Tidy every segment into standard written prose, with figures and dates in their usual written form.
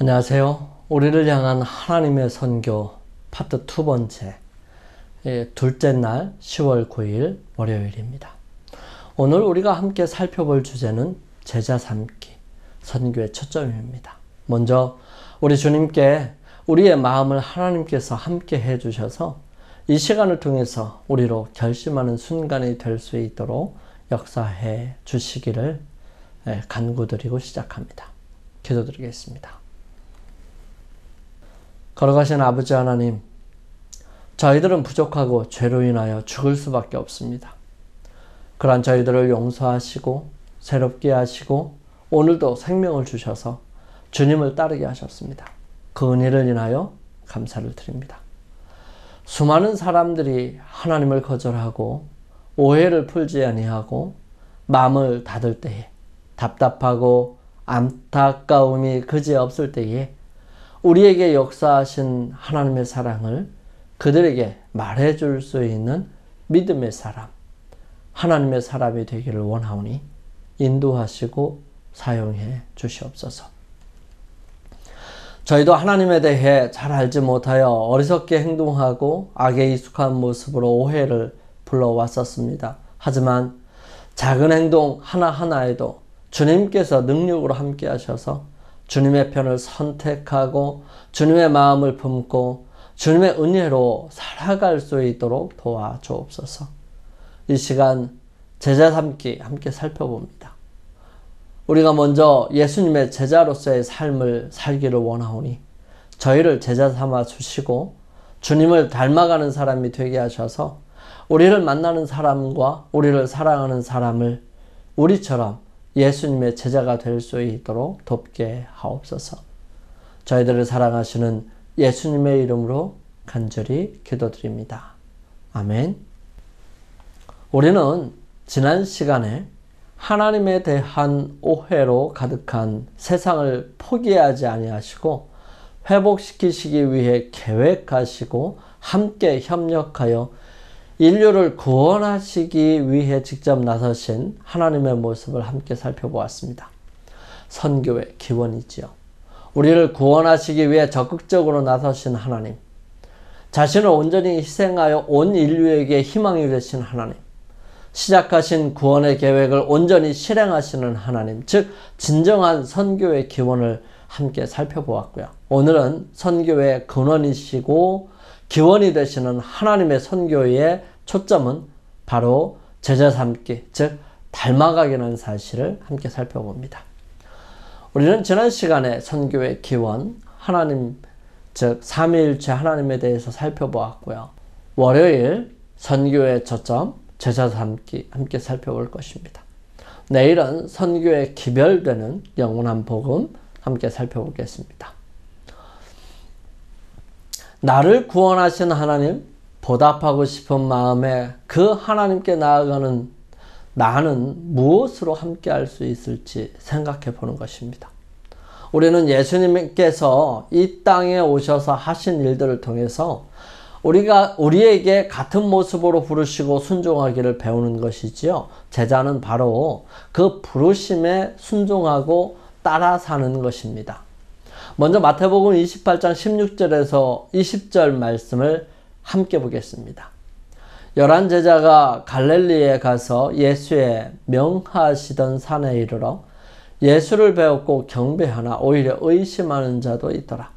안녕하세요. 우리를 향한 하나님의 선교 파트 두 번째, 둘째 날 10월 9일 월요일입니다. 오늘 우리가 함께 살펴볼 주제는 제자 삼기, 선교의 초점입니다. 먼저 우리 주님께 우리의 마음을 하나님께서 함께 해주셔서 이 시간을 통해서 우리로 결심하는 순간이 될 수 있도록 역사해 주시기를 간구드리고 시작합니다. 기도드리겠습니다. 걸어가신 아버지 하나님, 저희들은 부족하고 죄로 인하여 죽을 수밖에 없습니다. 그러한 저희들을 용서하시고 새롭게 하시고 오늘도 생명을 주셔서 주님을 따르게 하셨습니다. 그 은혜를 인하여 감사를 드립니다. 수많은 사람들이 하나님을 거절하고 오해를 풀지 아니하고 마음을 닫을 때에, 답답하고 안타까움이 그지없을 때에 우리에게 역사하신 하나님의 사랑을 그들에게 말해줄 수 있는 믿음의 사람, 하나님의 사람이 되기를 원하오니 인도하시고 사용해 주시옵소서. 저희도 하나님에 대해 잘 알지 못하여 어리석게 행동하고 악에 익숙한 모습으로 오해를 불러왔었습니다. 하지만 작은 행동 하나하나에도 주님께서 능력으로 함께 하셔서 주님의 편을 선택하고 주님의 마음을 품고 주님의 은혜로 살아갈 수 있도록 도와주옵소서. 이 시간 제자 삼기 함께 살펴봅니다. 우리가 먼저 예수님의 제자로서의 삶을 살기를 원하오니 저희를 제자 삼아 주시고 주님을 닮아가는 사람이 되게 하셔서 우리를 만나는 사람과 우리를 사랑하는 사람을 우리처럼 예수님의 제자가 될 수 있도록 돕게 하옵소서. 저희들을 사랑하시는 예수님의 이름으로 간절히 기도드립니다. 아멘. 우리는 지난 시간에 하나님에 대한 오해로 가득한 세상을 포기하지 아니하시고 회복시키시기 위해 계획하시고 함께 협력하여 인류를 구원하시기 위해 직접 나서신 하나님의 모습을 함께 살펴보았습니다. 선교의 기원이지요. 우리를 구원하시기 위해 적극적으로 나서신 하나님, 자신을 온전히 희생하여 온 인류에게 희망이 되신 하나님, 시작하신 구원의 계획을 온전히 실행하시는 하나님, 즉 진정한 선교의 기원을 함께 살펴보았고요. 오늘은 선교의 근원이시고 기원이 되시는 하나님의 선교의 초점은 바로 제자 삼기, 즉 닮아가기라는 사실을 함께 살펴봅니다. 우리는 지난 시간에 선교의 기원, 하나님, 즉 삼위일체 하나님에 대해서 살펴보았고요. 월요일 선교의 초점, 제자 삼기 함께 살펴볼 것입니다. 내일은 선교의 기별되는 영원한 복음 함께 살펴보겠습니다. 나를 구원하신 하나님, 보답하고 싶은 마음에 그 하나님께 나아가는 나는 무엇으로 함께 할 수 있을지 생각해 보는 것입니다. 우리는 예수님께서 이 땅에 오셔서 하신 일들을 통해서 우리에게 같은 모습으로 부르시고 순종하기를 배우는 것이지요. 제자는 바로 그 부르심에 순종하고 따라 사는 것입니다. 먼저 마태복음 28장 16절에서 20절 말씀을 함께 보겠습니다. 11 제자가 갈릴리에 가서 예수의 명하시던 산에 이르러 예수를 배웠고 경배하나 오히려 의심하는 자도 있더라.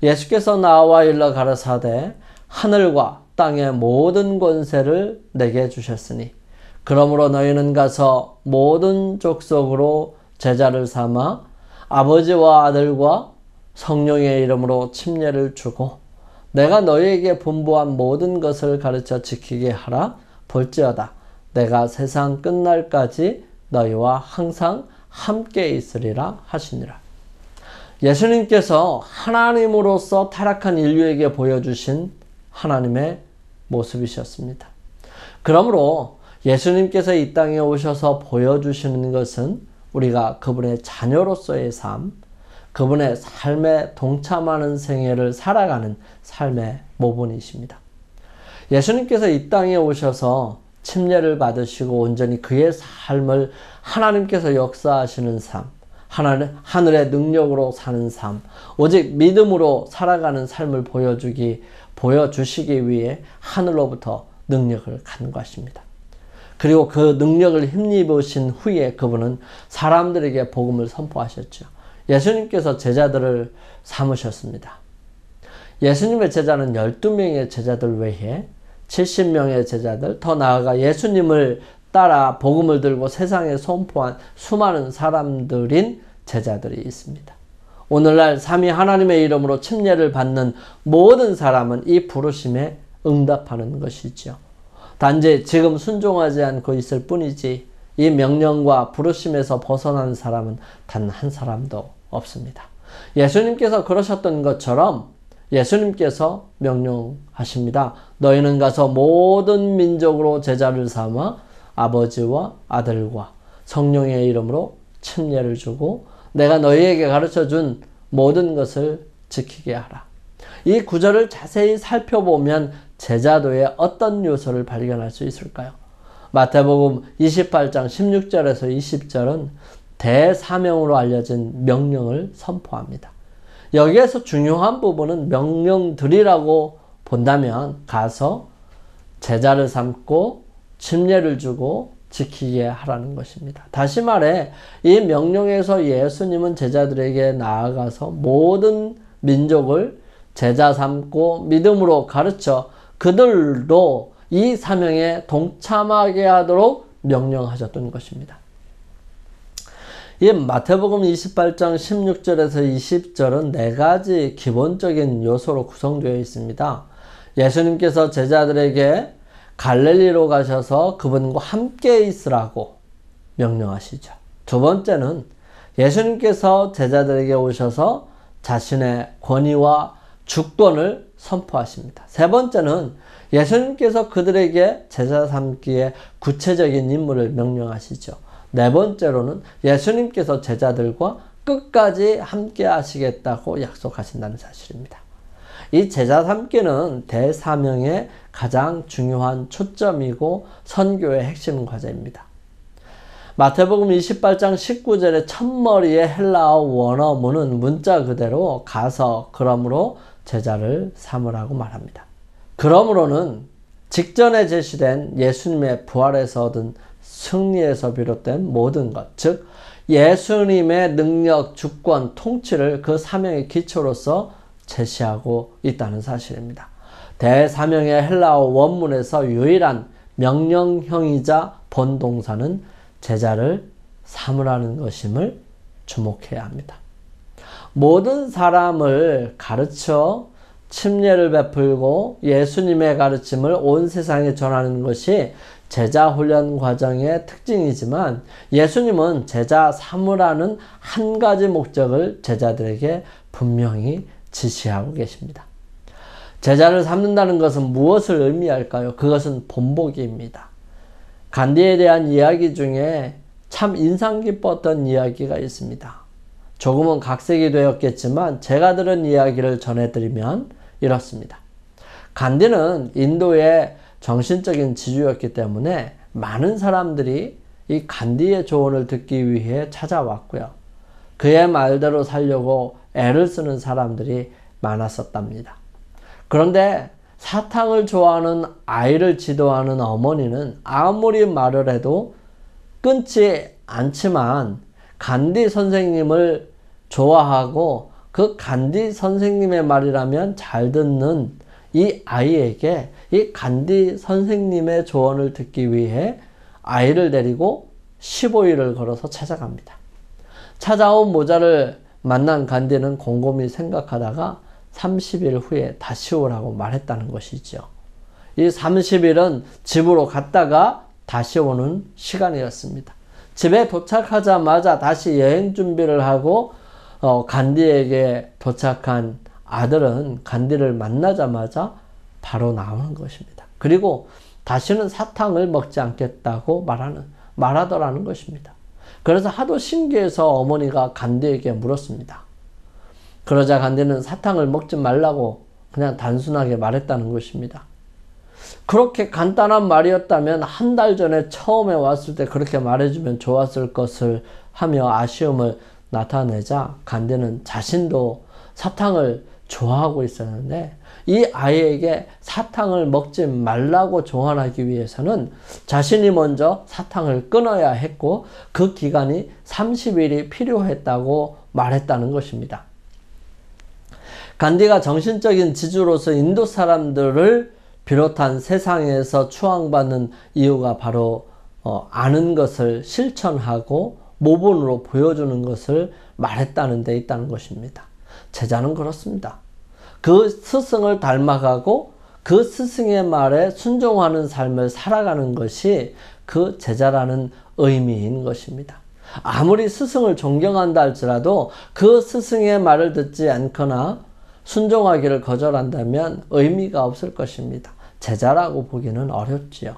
예수께서 나와 일러 가라사대 하늘과 땅의 모든 권세를 내게 주셨으니 그러므로 너희는 가서 모든 족속으로 제자를 삼아 아버지와 아들과 성령의 이름으로 침례를 주고 내가 너희에게 분부한 모든 것을 가르쳐 지키게 하라. 볼지어다 내가 세상 끝날까지 너희와 항상 함께 있으리라 하시니라. 예수님께서 하나님으로서 타락한 인류에게 보여주신 하나님의 모습이셨습니다. 그러므로 예수님께서 이 땅에 오셔서 보여주시는 것은 우리가 그분의 자녀로서의 삶, 그분의 삶에 동참하는 생애를 살아가는 삶의 모본이십니다. 예수님께서 이 땅에 오셔서 침례를 받으시고 온전히 그의 삶을 하나님께서 역사하시는 삶, 하늘의 능력으로 사는 삶, 오직 믿음으로 살아가는 삶을 보여주시기 위해 하늘로부터 능력을 간구하십니다. 그리고 그 능력을 힘입으신 후에 그분은 사람들에게 복음을 선포하셨죠. 예수님께서 제자들을 삼으셨습니다. 예수님의 제자는 12명의 제자들 외에 70명의 제자들, 더 나아가 예수님을 따라 복음을 들고 세상에 선포한 수많은 사람들인 제자들이 있습니다. 오늘날 삼위 하나님의 이름으로 침례를 받는 모든 사람은 이 부르심에 응답하는 것이죠. 단지 지금 순종하지 않고 있을 뿐이지 이 명령과 부르심에서 벗어난 사람은 단 한 사람도 없습니다. 예수님께서 그러셨던 것처럼 예수님께서 명령하십니다. 너희는 가서 모든 민족으로 제자를 삼아 아버지와 아들과 성령의 이름으로 침례를 주고 내가 너희에게 가르쳐준 모든 것을 지키게 하라. 이 구절을 자세히 살펴보면 제자도의 어떤 요소를 발견할 수 있을까요? 마태복음 28장 16절에서 20절은 대사명으로 알려진 명령을 선포합니다. 여기에서 중요한 부분은 명령들이라고 본다면 가서 제자를 삼고 침례를 주고 지키게 하라는 것입니다. 다시 말해 이 명령에서 예수님은 제자들에게 나아가서 모든 민족을 제자 삼고 믿음으로 가르쳐 그들도 이 사명에 동참하게 하도록 명령하셨던 것입니다. 이 마태복음 28장 16절에서 20절은 네 가지 기본적인 요소로 구성되어 있습니다. 예수님께서 제자들에게 갈릴리로 가셔서 그분과 함께 있으라고 명령하시죠. 두 번째는 예수님께서 제자들에게 오셔서 자신의 권위와 주권을 선포하십니다. 세 번째는 예수님께서 그들에게 제자 삼기에 구체적인 임무를 명령하시죠. 네 번째로는 예수님께서 제자들과 끝까지 함께 하시겠다고 약속하신다는 사실입니다. 이 제자 삼기는 대사명의 가장 중요한 초점이고 선교의 핵심 과제입니다. 마태복음 28장 19절의 첫머리의 헬라어 원어문은 문자 그대로 가서 그러므로 제자를 삼으라고 말합니다. 그러므로는 직전에 제시된 예수님의 부활에서 얻은 승리에서 비롯된 모든 것, 즉 예수님의 능력, 주권, 통치를 그 사명의 기초로서 제시하고 있다는 사실입니다. 대사명의 헬라어 원문에서 유일한 명령형이자 본동사는 제자를 삼으라는 것임을 주목해야 합니다. 모든 사람을 가르쳐 침례를 베풀고 예수님의 가르침을 온 세상에 전하는 것이 제자 훈련 과정의 특징이지만 예수님은 제자 삼으라는 한 가지 목적을 제자들에게 분명히 지시하고 계십니다. 제자를 삼는다는 것은 무엇을 의미할까요? 그것은 본보기입니다. 간디에 대한 이야기 중에 참 인상 깊었던 이야기가 있습니다. 조금은 각색이 되었겠지만 제가 들은 이야기를 전해드리면 이렇습니다. 간디는 인도의 정신적인 지주였기 때문에 많은 사람들이 이 간디의 조언을 듣기 위해 찾아왔고요. 그의 말대로 살려고 애를 쓰는 사람들이 많았었답니다. 그런데 사탕을 좋아하는 아이를 지도하는 어머니는 아무리 말을 해도 끊지 않지만 간디 선생님을 좋아하고 그 간디 선생님의 말이라면 잘 듣는 이 아이에게 이 간디 선생님의 조언을 듣기 위해 아이를 데리고 15일을 걸어서 찾아갑니다. 찾아온 모자를 만난 간디는 곰곰이 생각하다가 30일 후에 다시 오라고 말했다는 것이죠. 이 30일은 집으로 갔다가 다시 오는 시간이었습니다. 집에 도착하자마자 다시 여행 준비를 하고 간디에게 도착한 아들은 간디를 만나자마자 바로 나오는 것입니다. 그리고 다시는 사탕을 먹지 않겠다고 말하더라는 것입니다. 그래서 하도 신기해서 어머니가 간디에게 물었습니다. 그러자 간디는 사탕을 먹지 말라고 그냥 단순하게 말했다는 것입니다. 그렇게 간단한 말이었다면 한 달 전에 처음에 왔을 때 그렇게 말해주면 좋았을 것을 하며 아쉬움을 나타내자 간디는 자신도 사탕을 좋아하고 있었는데 이 아이에게 사탕을 먹지 말라고 조언하기 위해서는 자신이 먼저 사탕을 끊어야 했고 그 기간이 30일이 필요했다고 말했다는 것입니다. 간디가 정신적인 지주로서 인도 사람들을 비롯한 세상에서 추앙받는 이유가 바로 아는 것을 실천하고 모본으로 보여주는 것을 말했다는 데 있다는 것입니다. 제자는 그렇습니다. 그 스승을 닮아가고 그 스승의 말에 순종하는 삶을 살아가는 것이 그 제자라는 의미인 것입니다. 아무리 스승을 존경한다 할지라도 그 스승의 말을 듣지 않거나 순종하기를 거절한다면 의미가 없을 것입니다. 제자라고 보기는 어렵지요.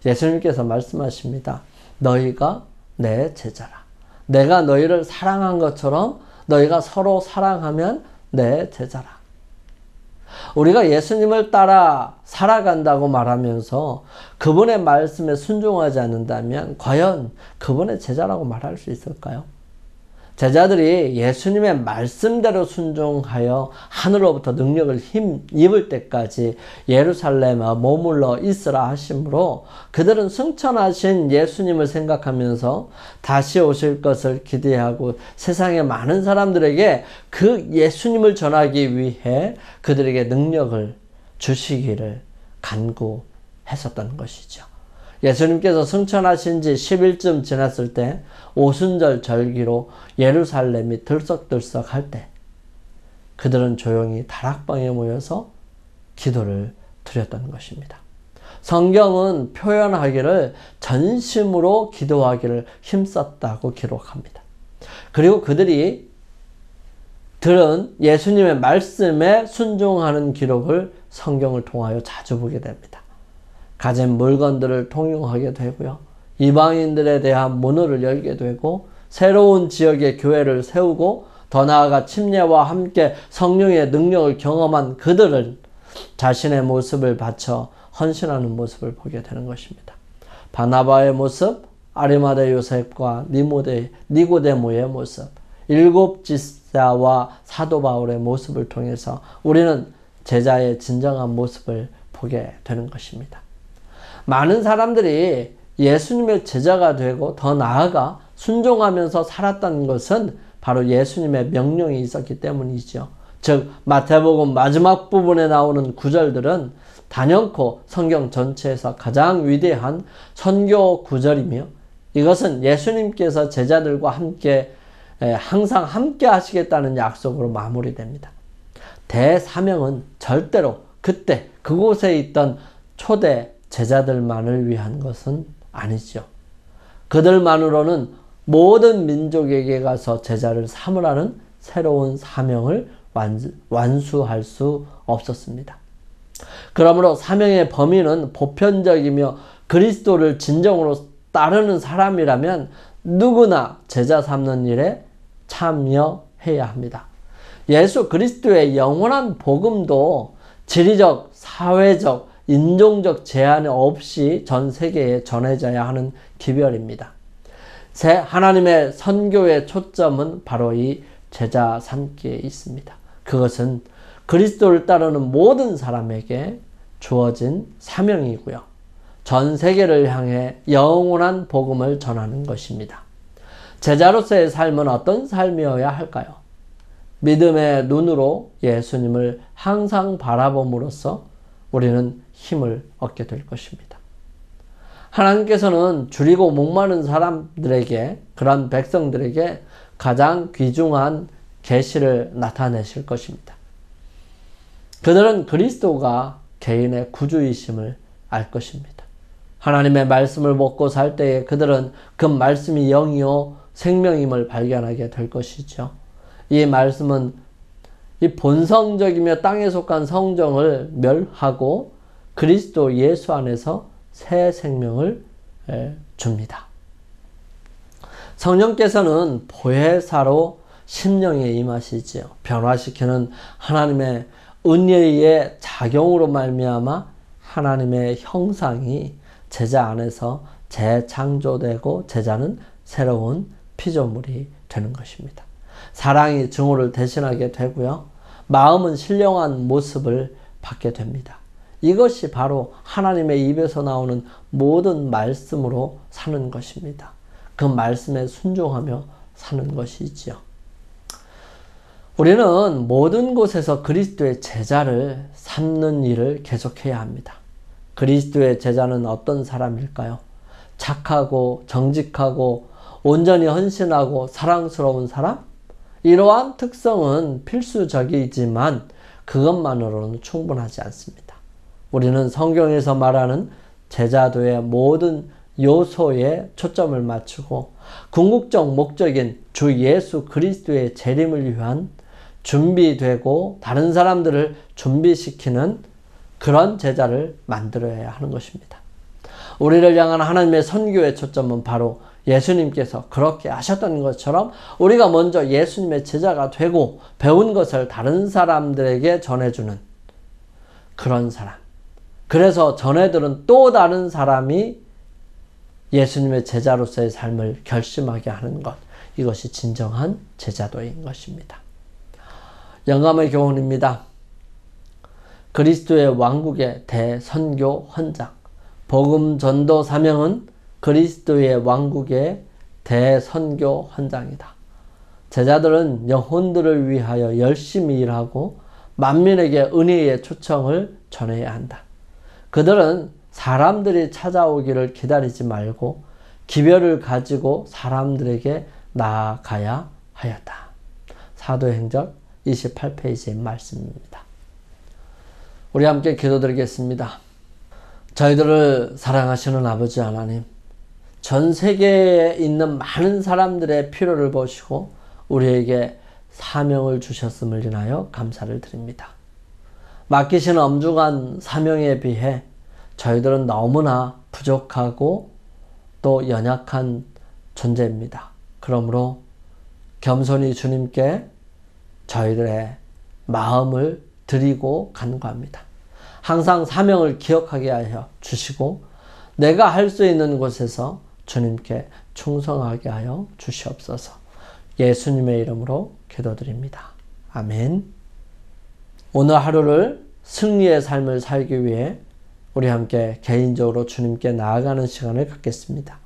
예수님께서 말씀하십니다. 너희가 내 제자라. 내가 너희를 사랑한 것처럼 너희가 서로 사랑하면 내 제자라. 우리가 예수님을 따라 살아간다고 말하면서 그분의 말씀에 순종하지 않는다면 과연 그분의 제자라고 말할 수 있을까요? 제자들이 예수님의 말씀대로 순종하여 하늘로부터 능력을 힘입을 때까지 예루살렘에 머물러 있으라 하심으로 그들은 승천하신 예수님을 생각하면서 다시 오실 것을 기대하고 세상의 많은 사람들에게 그 예수님을 전하기 위해 그들에게 능력을 주시기를 간구했었던 것이죠. 예수님께서 승천하신 지 10일쯤 지났을 때 오순절 절기로 예루살렘이 들썩들썩 할 때 그들은 조용히 다락방에 모여서 기도를 드렸던 것입니다. 성경은 표현하기를 전심으로 기도하기를 힘썼다고 기록합니다. 그리고 그들이 들은 예수님의 말씀에 순종하는 기록을 성경을 통하여 자주 보게 됩니다. 가진 물건들을 통용하게 되고요. 이방인들에 대한 문을 열게 되고 새로운 지역의 교회를 세우고 더 나아가 침례와 함께 성령의 능력을 경험한 그들은 자신의 모습을 바쳐 헌신하는 모습을 보게 되는 것입니다. 바나바의 모습, 아리마대 요셉과 니고데모의 모습, 일곱 지사와 사도 바울의 모습을 통해서 우리는 제자의 진정한 모습을 보게 되는 것입니다. 많은 사람들이 예수님의 제자가 되고 더 나아가 순종하면서 살았던 것은 바로 예수님의 명령이 있었기 때문이죠. 즉 마태복음 마지막 부분에 나오는 구절들은 단연코 성경 전체에서 가장 위대한 선교 구절이며 이것은 예수님께서 제자들과 함께 항상 함께 하시겠다는 약속으로 마무리됩니다. 대사명은 절대로 그때 그곳에 있던 초대 제자들만을 위한 것은 아니죠. 그들만으로는 모든 민족에게 가서 제자를 삼으라는 새로운 사명을 완수할 수 없었습니다. 그러므로 사명의 범위는 보편적이며 그리스도를 진정으로 따르는 사람이라면 누구나 제자 삼는 일에 참여해야 합니다. 예수 그리스도의 영원한 복음도 지리적, 사회적, 인종적 제한 없이 전 세계에 전해져야 하는 기별입니다. 하나님의 선교의 초점은 바로 이 제자 삼기에 있습니다. 그것은 그리스도를 따르는 모든 사람에게 주어진 사명이고요. 전 세계를 향해 영원한 복음을 전하는 것입니다. 제자로서의 삶은 어떤 삶이어야 할까요? 믿음의 눈으로 예수님을 항상 바라봄으로써 우리는 힘을 얻게 될 것입니다. 하나님께서는 줄이고 목마른 사람들에게, 그런 백성들에게 가장 귀중한 계시를 나타내실 것입니다. 그들은 그리스도가 개인의 구주이심을 알 것입니다. 하나님의 말씀을 먹고 살 때에 그들은 그 말씀이 영이요 생명임을 발견하게 될 것이죠. 이 말씀은 이 본성적이며 땅에 속한 성정을 멸하고 그리스도 예수 안에서 새 생명을 줍니다. 성령께서는 보혜사로 심령에 임하시지요. 변화시키는 하나님의 은혜의 작용으로 말미암아 하나님의 형상이 제자 안에서 재창조되고 제자는 새로운 피조물이 되는 것입니다. 사랑이 증오를 대신하게 되고요. 마음은 신령한 모습을 받게 됩니다. 이것이 바로 하나님의 입에서 나오는 모든 말씀으로 사는 것입니다. 그 말씀에 순종하며 사는 것이지요. 우리는 모든 곳에서 그리스도의 제자를 삼는 일을 계속해야 합니다. 그리스도의 제자는 어떤 사람일까요? 착하고 정직하고 온전히 헌신하고 사랑스러운 사람? 이러한 특성은 필수적이지만 그것만으로는 충분하지 않습니다. 우리는 성경에서 말하는 제자도의 모든 요소에 초점을 맞추고 궁극적 목적인 주 예수 그리스도의 재림을 위한 준비되고 다른 사람들을 준비시키는 그런 제자를 만들어야 하는 것입니다. 우리를 향한 하나님의 선교의 초점은 바로 예수님께서 그렇게 하셨던 것처럼 우리가 먼저 예수님의 제자가 되고 배운 것을 다른 사람들에게 전해주는 그런 사람. 그래서 전해들은 또 다른 사람이 예수님의 제자로서의 삶을 결심하게 하는 것. 이것이 진정한 제자도인 것입니다. 영감의 교훈입니다. 그리스도의 왕국의 대선교 헌장. 복음 전도 사명은 그리스도의 왕국의 대선교 헌장이다. 제자들은 영혼들을 위하여 열심히 일하고 만민에게 은혜의 초청을 전해야 한다. 그들은 사람들이 찾아오기를 기다리지 말고 기별을 가지고 사람들에게 나아가야 하였다. 사도행전 28페이지의 말씀입니다. 우리 함께 기도드리겠습니다. 저희들을 사랑하시는 아버지 하나님, 전 세계에 있는 많은 사람들의 필요를 보시고 우리에게 사명을 주셨음을 인하여 감사를 드립니다. 맡기신 엄중한 사명에 비해 저희들은 너무나 부족하고 또 연약한 존재입니다. 그러므로 겸손히 주님께 저희들의 마음을 드리고 간구합니다. 항상 사명을 기억하게 하여 주시고 내가 할 수 있는 곳에서 주님께 충성하게 하여 주시옵소서. 예수님의 이름으로 기도드립니다. 아멘. 오늘 하루를 승리의 삶을 살기 위해 우리 함께 개인적으로 주님께 나아가는 시간을 갖겠습니다.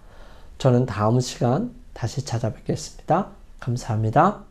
저는 다음 시간 다시 찾아뵙겠습니다. 감사합니다.